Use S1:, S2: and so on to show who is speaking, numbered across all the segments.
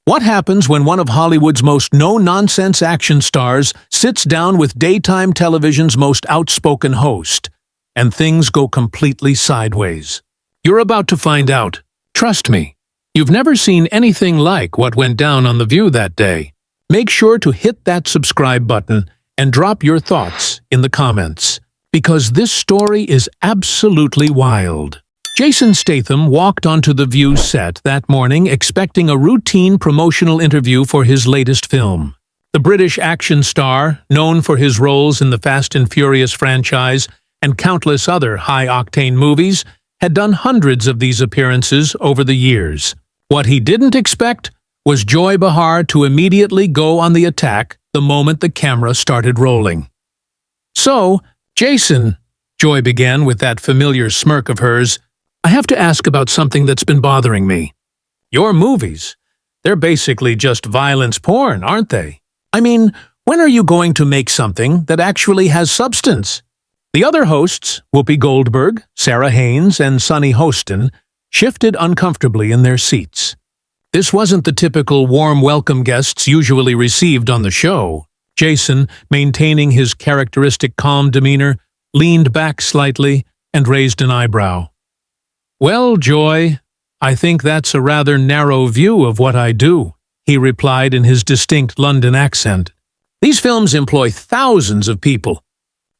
S1: What happens when one of Hollywood's most no-nonsense action stars sits down with daytime television's most outspoken host, and things go completely sideways? You're about to find out. Trust me, you've never seen anything like what went down on The View that day. Make sure to hit that subscribe button and drop your thoughts in the comments, because this story is absolutely wild. Jason Statham walked onto The View set that morning expecting a routine promotional interview for his latest film. The British action star, known for his roles in the Fast and Furious franchise and countless other high-octane movies, had done hundreds of these appearances over the years. What he didn't expect was Joy Behar to immediately go on the attack the moment the camera started rolling. "So, Jason," Joy began with that familiar smirk of hers, "I have to ask about something that's been bothering me. Your movies, they're basically just violence porn, aren't they? I mean, when are you going to make something that actually has substance?" The other hosts, Whoopi Goldberg, Sarah Haynes, and Sunny Hostin, shifted uncomfortably in their seats. This wasn't the typical warm welcome guests usually received on the show. Jason, maintaining his characteristic calm demeanor, leaned back slightly and raised an eyebrow. "Well, Joy, I think that's a rather narrow view of what I do," he replied in his distinct London accent. "These films employ thousands of people.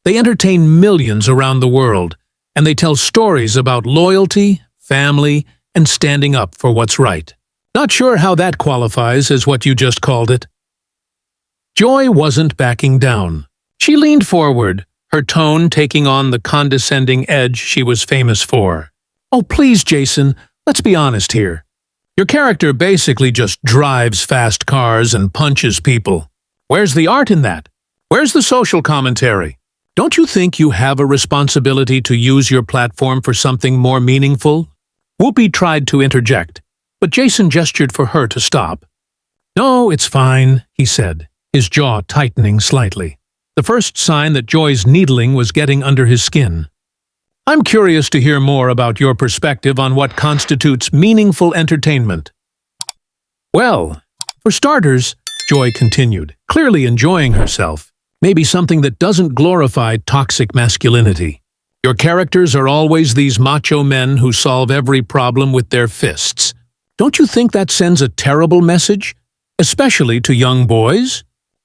S1: They entertain millions around the world, and they tell stories about loyalty, family, and standing up for what's right. Not sure how that qualifies as what you just called it." Joy wasn't backing down. She leaned forward, her tone taking on the condescending edge she was famous for. "Oh, please, Jason, let's be honest here. Your character basically just drives fast cars and punches people. Where's the art in that? Where's the social commentary? Don't you think you have a responsibility to use your platform for something more meaningful?" Whoopi tried to interject, but Jason gestured for her to stop. "No, it's fine," he said, his jaw tightening slightly, the first sign that Joy's needling was getting under his skin. "I'm curious to hear more about your perspective on what constitutes meaningful entertainment." "Well, for starters," Joy continued, clearly enjoying herself, "maybe something that doesn't glorify toxic masculinity. Your characters are always these macho men who solve every problem with their fists. Don't you think that sends a terrible message, especially to young boys?"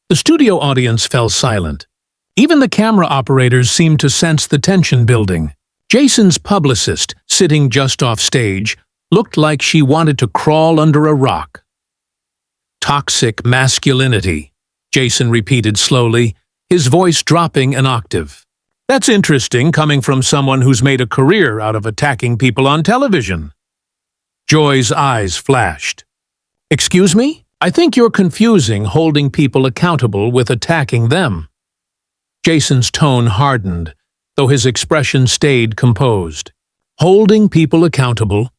S1: The studio audience fell silent. Even the camera operators seemed to sense the tension building. Jason's publicist, sitting just off stage, looked like she wanted to crawl under a rock. "Toxic masculinity," Jason repeated slowly, his voice dropping an octave. "That's interesting coming from someone who's made a career out of attacking people on television." Joy's eyes flashed. "Excuse me? I think you're confusing holding people accountable with attacking them." Jason's tone hardened, though his expression stayed composed. "Holding people accountable?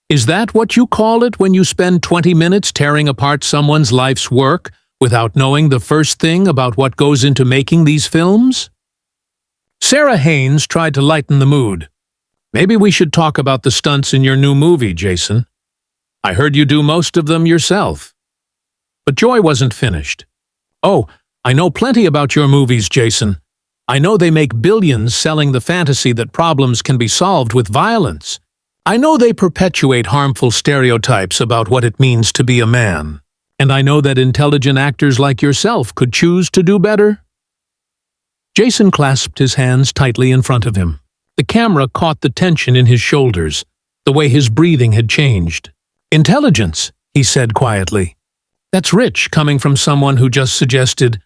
S1: Is that what you call it when you spend 20 minutes tearing apart someone's life's work without knowing the first thing about what goes into making these films?" Sarah Haynes tried to lighten the mood. "Maybe we should talk about the stunts in your new movie, Jason. I heard you do most of them yourself." But Joy wasn't finished. "Oh, I know plenty about your movies, Jason. I know they make billions selling the fantasy that problems can be solved with violence. I know they perpetuate harmful stereotypes about what it means to be a man. And I know that intelligent actors like yourself could choose to do better." Jason clasped his hands tightly in front of him. The camera caught the tension in his shoulders, the way his breathing had changed. "Intelligence," he said quietly. "That's rich coming from someone who just suggested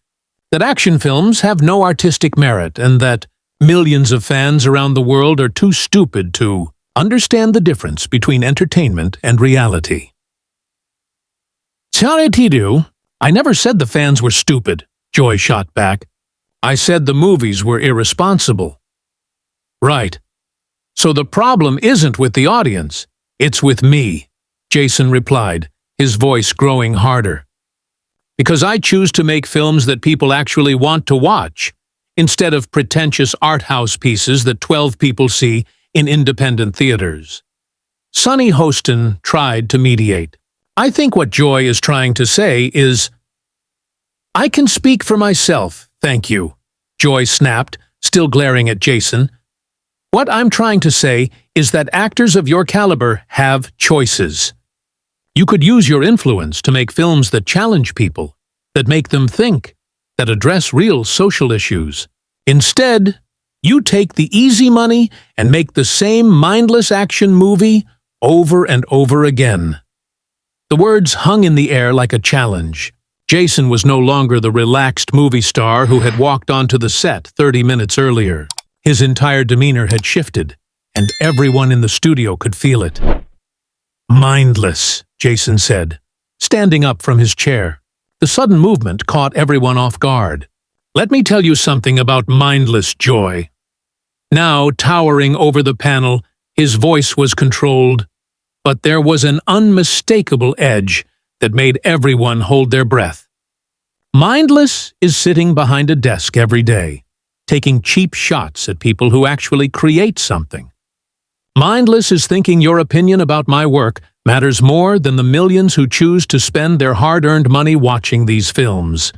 S1: that action films have no artistic merit and that millions of fans around the world are too stupid to understand the difference between entertainment and reality." "Sorry, Tidu, I never said the fans were stupid," Joy shot back. "I said the movies were irresponsible." "Right. So the problem isn't with the audience, it's with me," Jason replied, his voice growing harder. "Because I choose to make films that people actually want to watch, instead of pretentious art house pieces that 12 people see in independent theaters." Sunny Hostin tried to mediate. I think what Joy is trying to say is, "I can speak for myself, thank you," Joy snapped, still glaring at Jason. "What I'm trying to say is that actors of your caliber have choices. You could use your influence to make films that challenge people, that make them think, that address real social issues. Instead, you take the easy money and make the same mindless action movie over and over again." The words hung in the air like a challenge. Jason was no longer the relaxed movie star who had walked onto the set 30 minutes earlier. His entire demeanor had shifted, and everyone in the studio could feel it. "Mindless," Jason said, standing up from his chair. The sudden movement caught everyone off guard. "Let me tell you something about mindless, Joy." Now, towering over the panel, his voice was controlled, but there was an unmistakable edge that made everyone hold their breath. Mindless is sitting behind a desk every day, taking cheap shots at people who actually create something. Mindless is thinking your opinion about my work matters more than the millions who choose to spend their hard-earned money watching these films.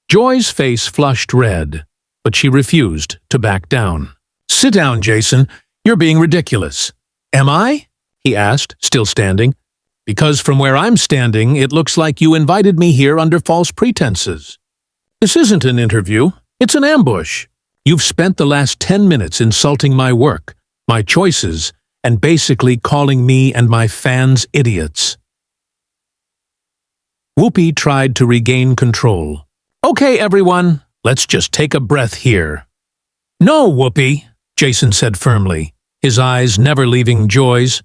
S1: Joy's face flushed red, but she refused to back down. "Sit down, Jason. You're being ridiculous." "Am I?" he asked, still standing. "Because from where I'm standing, it looks like you invited me here under false pretenses. This isn't an interview. It's an ambush. You've spent the last 10 minutes insulting my work, my choices, and basically calling me and my fans idiots." Whoopi tried to regain control. "Okay, everyone, let's just take a breath here." "No, Whoopi," Jason said firmly, his eyes never leaving Joy's.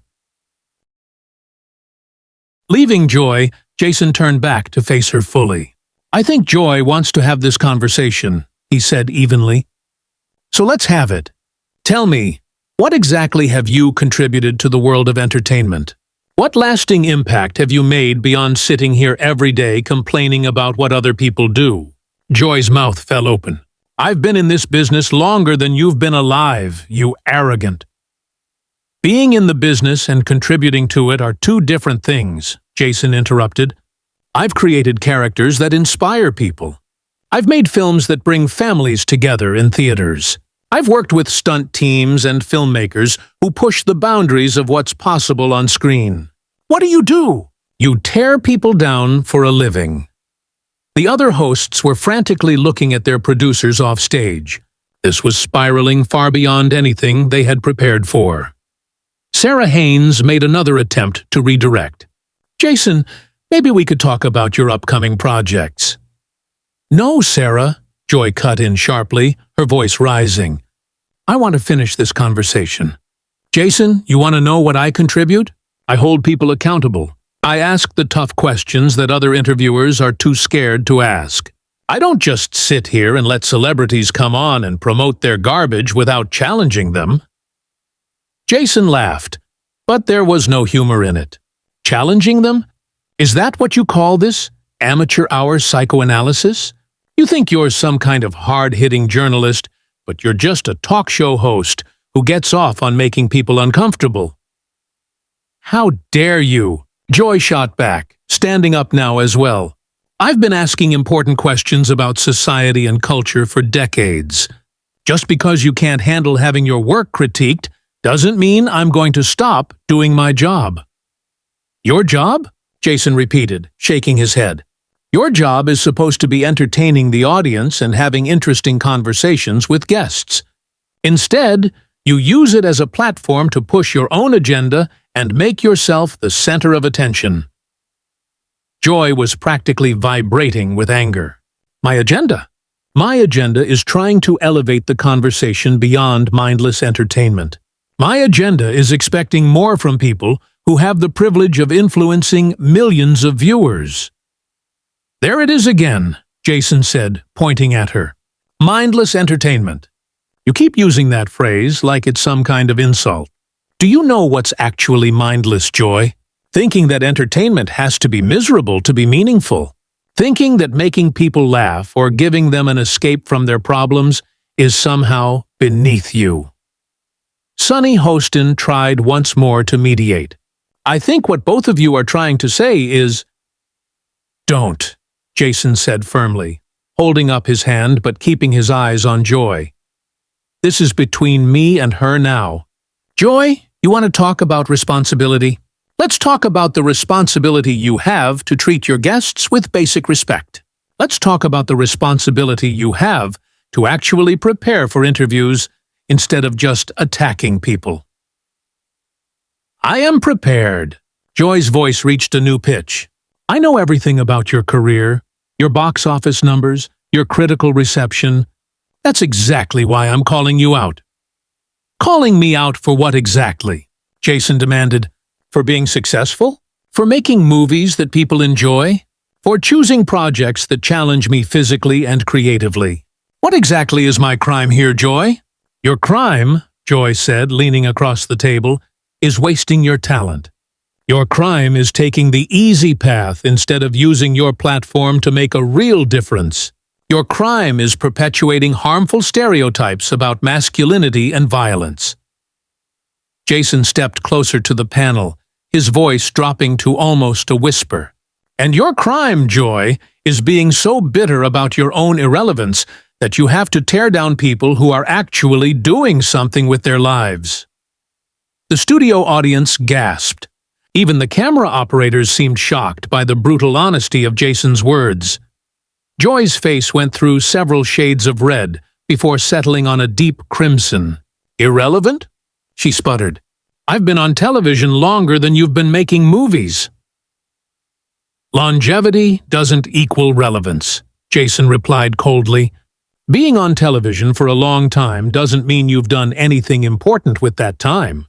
S1: Leaving Joy, Jason turned back to face her fully. "I think Joy wants to have this conversation," he said evenly. "So let's have it. Tell me, what exactly have you contributed to the world of entertainment? What lasting impact have you made beyond sitting here every day complaining about what other people do?" Joy's mouth fell open. "I've been in this business longer than you've been alive, you arrogant." "Being in the business and contributing to it are two different things," Jason interrupted. "I've created characters that inspire people. I've made films that bring families together in theaters. I've worked with stunt teams and filmmakers who push the boundaries of what's possible on screen. What do? You tear people down for a living." The other hosts were frantically looking at their producers off stage. This was spiraling far beyond anything they had prepared for. Sarah Haynes made another attempt to redirect. "Jason, maybe we could talk about your upcoming projects." "No, Sarah," Joy cut in sharply, her voice rising. "I want to finish this conversation. Jason, you want to know what I contribute? I hold people accountable. I ask the tough questions that other interviewers are too scared to ask. I don't just sit here and let celebrities come on and promote their garbage without challenging them." Jason laughed, but there was no humor in it. "Challenging them? Is that what you call this? Amateur-hour psychoanalysis? You think you're some kind of hard-hitting journalist, but you're just a talk show host who gets off on making people uncomfortable." "How dare you?" Joy shot back, standing up now as well. "I've been asking important questions about society and culture for decades. Just because you can't handle having your work critiqued doesn't mean I'm going to stop doing my job." "Your job?" Jason repeated, shaking his head. "Your job is supposed to be entertaining the audience and having interesting conversations with guests. Instead, you use it as a platform to push your own agenda and make yourself the center of attention." Joy was practically vibrating with anger. "My agenda? My agenda is trying to elevate the conversation beyond mindless entertainment. My agenda is expecting more from people who have the privilege of influencing millions of viewers." "There it is again," Jason said, pointing at her. "Mindless entertainment. You keep using that phrase like it's some kind of insult. Do you know what's actually mindless, Joy? Thinking that entertainment has to be miserable to be meaningful. Thinking that making people laugh or giving them an escape from their problems is somehow beneath you." Sonny Hostin tried once more to mediate. I think what both of you are trying to say is, "Don't," Jason said firmly, holding up his hand but keeping his eyes on Joy. "This is between me and her now. Joy, you want to talk about responsibility? Let's talk about the responsibility you have to treat your guests with basic respect. Let's talk about the responsibility you have to actually prepare for interviews instead of just attacking people." "I am prepared." Joy's voice reached a new pitch. "I know everything about your career, your box office numbers, your critical reception. That's exactly why I'm calling you out." "Calling me out for what exactly?" Jason demanded. "For being successful? For making movies that people enjoy? For choosing projects that challenge me physically and creatively? What exactly is my crime here, Joy?" "Your crime," Joy said, leaning across the table, "is wasting your talent. Your crime is taking the easy path instead of using your platform to make a real difference. Your crime is perpetuating harmful stereotypes about masculinity and violence." Jason stepped closer to the panel, his voice dropping to almost a whisper. "And your crime, Joy, is being so bitter about your own irrelevance that you have to tear down people who are actually doing something with their lives." The studio audience gasped. Even the camera operators seemed shocked by the brutal honesty of Jason's words. Joy's face went through several shades of red before settling on a deep crimson. "Irrelevant?" she sputtered. "I've been on television longer than you've been making movies." "Longevity doesn't equal relevance," Jason replied coldly. "Being on television for a long time doesn't mean you've done anything important with that time.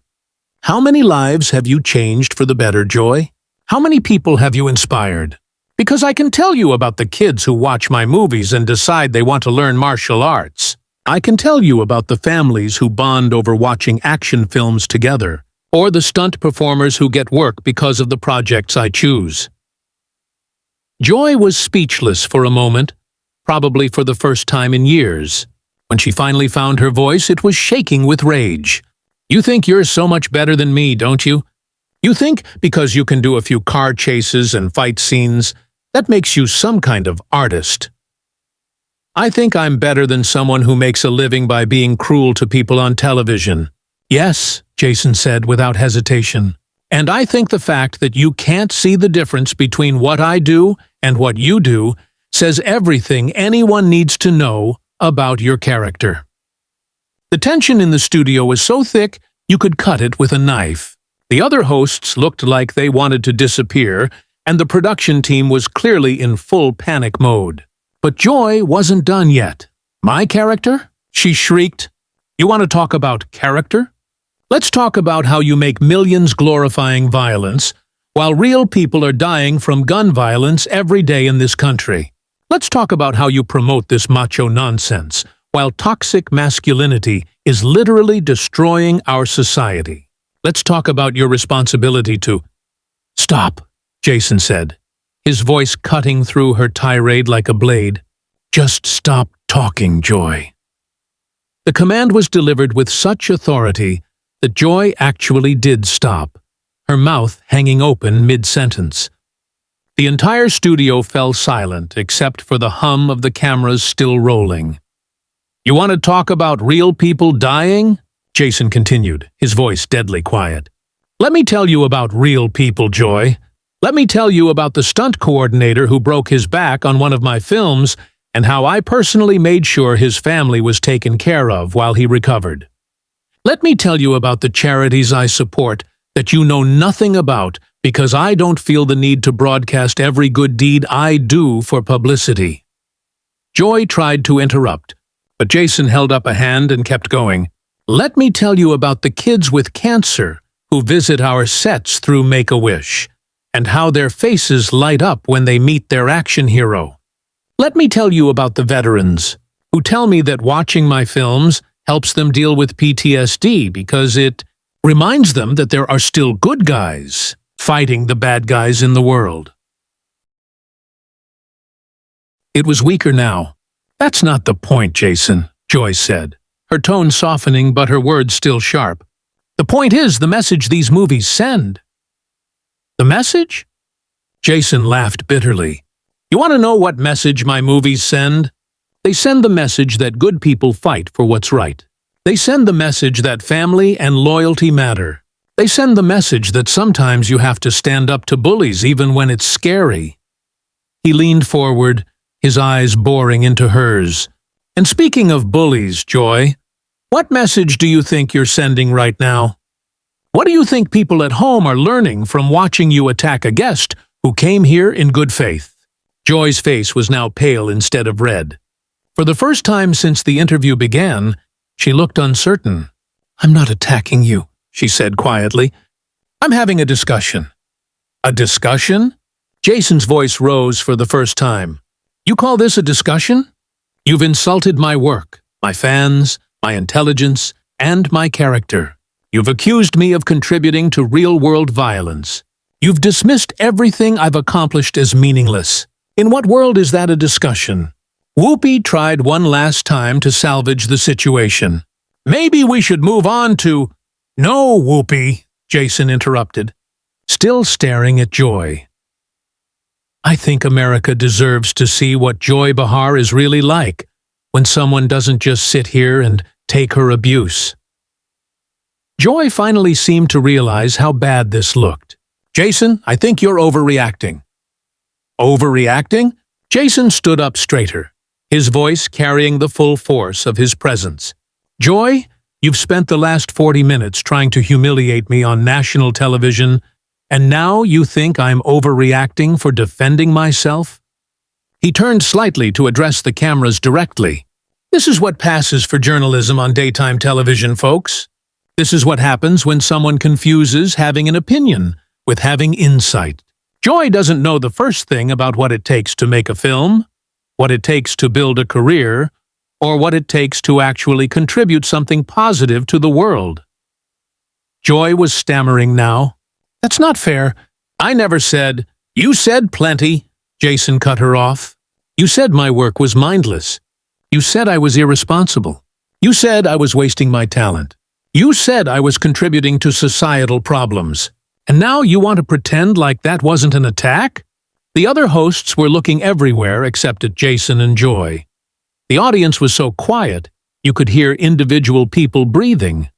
S1: How many lives have you changed for the better, Joy? How many people have you inspired? Because I can tell you about the kids who watch my movies and decide they want to learn martial arts. I can tell you about the families who bond over watching action films together, or the stunt performers who get work because of the projects I choose." Joy was speechless for a moment, probably for the first time in years. When she finally found her voice, it was shaking with rage. "You think you're so much better than me, don't you? You think because you can do a few car chases and fight scenes, that makes you some kind of artist. I think I'm better than someone who makes a living by being cruel to people on television." "Yes," Jason said without hesitation. "And I think the fact that you can't see the difference between what I do and what you do says everything anyone needs to know about your character." The tension in the studio was so thick you could cut it with a knife. The other hosts looked like they wanted to disappear, and the production team was clearly in full panic mode. But Joy wasn't done yet. "My character?" she shrieked. "You want to talk about character? Let's talk about how you make millions glorifying violence, while real people are dying from gun violence every day in this country. Let's talk about how you promote this macho nonsense, while toxic masculinity is literally destroying our society. Let's talk about your responsibility to—" "Stop," Jason said, his voice cutting through her tirade like a blade. "Just stop talking, Joy." The command was delivered with such authority that Joy actually did stop, her mouth hanging open mid-sentence. The entire studio fell silent except for the hum of the cameras still rolling. "You want to talk about real people dying?" Jason continued, his voice deadly quiet. "Let me tell you about real people, Joy. Let me tell you about the stunt coordinator who broke his back on one of my films and how I personally made sure his family was taken care of while he recovered. Let me tell you about the charities I support that you know nothing about because I don't feel the need to broadcast every good deed I do for publicity." Joy tried to interrupt, but Jason held up a hand and kept going. "Let me tell you about the kids with cancer who visit our sets through Make-A-Wish, and how their faces light up when they meet their action hero. Let me tell you about the veterans who tell me that watching my films helps them deal with PTSD because it reminds them that there are still good guys fighting the bad guys in the world." It was weaker now. "That's not the point, Jason," Joy said, her tone softening but her words still sharp. "The point is the message these movies send. The message? Jason laughed bitterly. You want to know what message my movies send? They send the message that good people fight for what's right. They send the message that family and loyalty matter. They send the message that sometimes you have to stand up to bullies even when it's scary. He leaned forward, his eyes boring into hers. And speaking of bullies, Joy, what message do you think you're sending right now? What do you think people at home are learning from watching you attack a guest who came here in good faith? Joy's face was now pale instead of red. For the first time since the interview began, she looked uncertain. I'm not attacking you, she said quietly. I'm having a discussion. A discussion? Jason's voice rose for the first time. You call this a discussion? You've insulted my work, my fans, my intelligence, and my character. You've accused me of contributing to real-world violence. You've dismissed everything I've accomplished as meaningless. In what world is that a discussion? Whoopi tried one last time to salvage the situation. Maybe we should move on to— No, Whoopi, Jason interrupted, still staring at Joy. I think America deserves to see what Joy Behar is really like when someone doesn't just sit here and take her abuse. Joy finally seemed to realize how bad this looked. Jason, I think you're overreacting. Overreacting? Jason stood up straighter, his voice carrying the full force of his presence. Joy, you've spent the last 40 minutes trying to humiliate me on national television, and now you think I'm overreacting for defending myself? He turned slightly to address the cameras directly. This is what passes for journalism on daytime television, folks. This is what happens when someone confuses having an opinion with having insight. Joy doesn't know the first thing about what it takes to make a film, what it takes to build a career, or what it takes to actually contribute something positive to the world. Joy was stammering now. That's not fair. I never said— You said plenty, Jason cut her off. You said my work was mindless. You said I was irresponsible. You said I was wasting my talent. You said I was contributing to societal problems. And now you want to pretend like that wasn't an attack? The other hosts were looking everywhere except at Jason and Joy. The audience was so quiet, you could hear individual people breathing.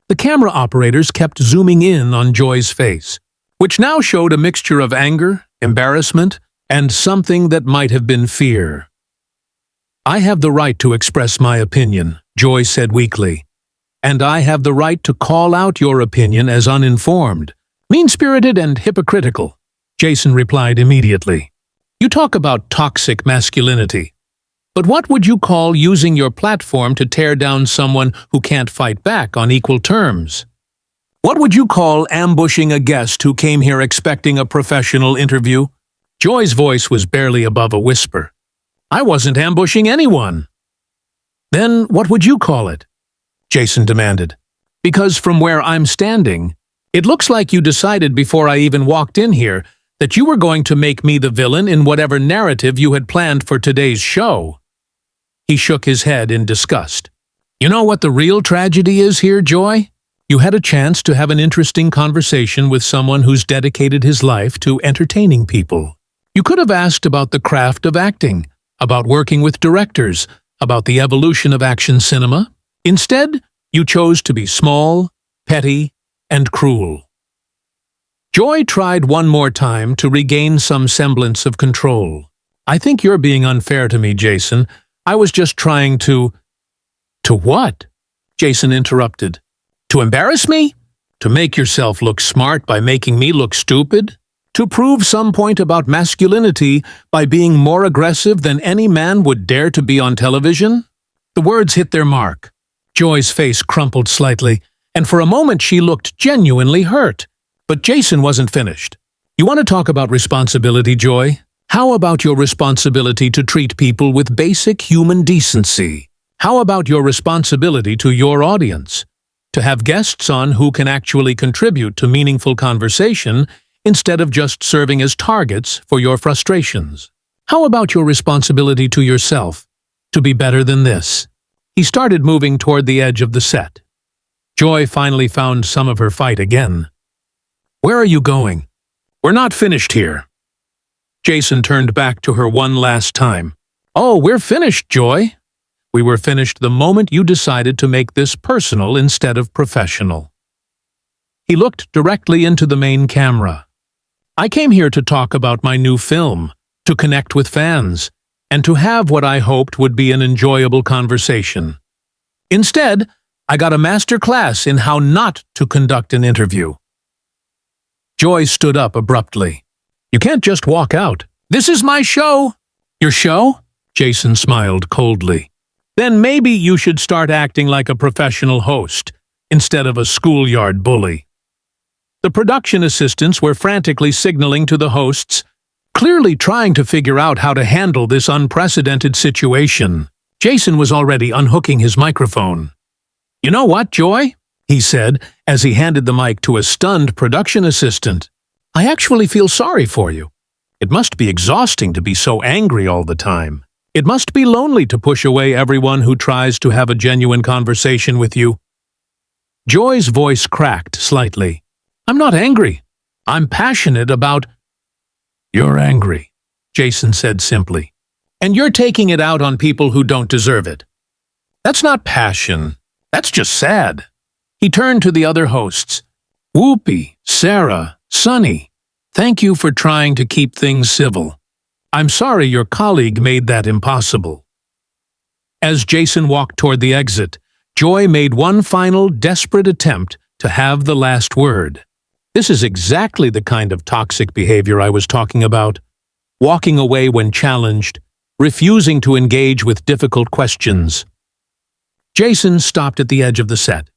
S1: The camera operators kept zooming in on Joy's face, which now showed a mixture of anger, embarrassment, and something that might have been fear. I have the right to express my opinion, Joy said weakly. And I have the right to call out your opinion as uninformed, mean-spirited and hypocritical, Jason replied immediately. You talk about toxic masculinity. But what would you call using your platform to tear down someone who can't fight back on equal terms? What would you call ambushing a guest who came here expecting a professional interview? Joy's voice was barely above a whisper. I wasn't ambushing anyone. Then what would you call it? Jason demanded. Because from where I'm standing, it looks like you decided before I even walked in here that you were going to make me the villain in whatever narrative you had planned for today's show. He shook his head in disgust. You know what the real tragedy is here, Joy? You had a chance to have an interesting conversation with someone who's dedicated his life to entertaining people. You could have asked about the craft of acting, about working with directors, about the evolution of action cinema. Instead, you chose to be small, petty, and cruel. Joy tried one more time to regain some semblance of control. I think you're being unfair to me, Jason. I was just trying to— To what? Jason interrupted. To embarrass me? To make yourself look smart by making me look stupid? To prove some point about masculinity by being more aggressive than any man would dare to be on television? The words hit their mark. Joy's face crumpled slightly, and for a moment she looked genuinely hurt. But Jason wasn't finished. You want to talk about responsibility, Joy? How about your responsibility to treat people with basic human decency? How about your responsibility to your audience? To have guests on who can actually contribute to meaningful conversation instead of just serving as targets for your frustrations? How about your responsibility to yourself to be better than this? He started moving toward the edge of the set. Joy finally found some of her fight again. Where are you going? We're not finished here. Jason turned back to her one last time. Oh, we're finished, Joy. We were finished the moment you decided to make this personal instead of professional. He looked directly into the main camera. I came here to talk about my new film, to connect with fans, and to have what I hoped would be an enjoyable conversation. Instead, I got a master class in how not to conduct an interview. Joy stood up abruptly. You can't just walk out. This is my show. Your show? Jason smiled coldly. Then maybe you should start acting like a professional host, instead of a schoolyard bully. The production assistants were frantically signaling to the hosts, clearly trying to figure out how to handle this unprecedented situation. Jason was already unhooking his microphone. You know what, Joy? He said, as he handed the mic to a stunned production assistant. I actually feel sorry for you. It must be exhausting to be so angry all the time. It must be lonely to push away everyone who tries to have a genuine conversation with you. Joy's voice cracked slightly. I'm not angry. I'm passionate about... You're angry, Jason said simply. And you're taking it out on people who don't deserve it. That's not passion. That's just sad. He turned to the other hosts. Whoopi, Sarah, Sunny, thank you for trying to keep things civil. I'm sorry your colleague made that impossible. As Jason walked toward the exit, Joy made one final desperate attempt to have the last word. This is exactly the kind of toxic behavior I was talking about. Walking away when challenged, refusing to engage with difficult questions. Jason stopped at the edge of the set.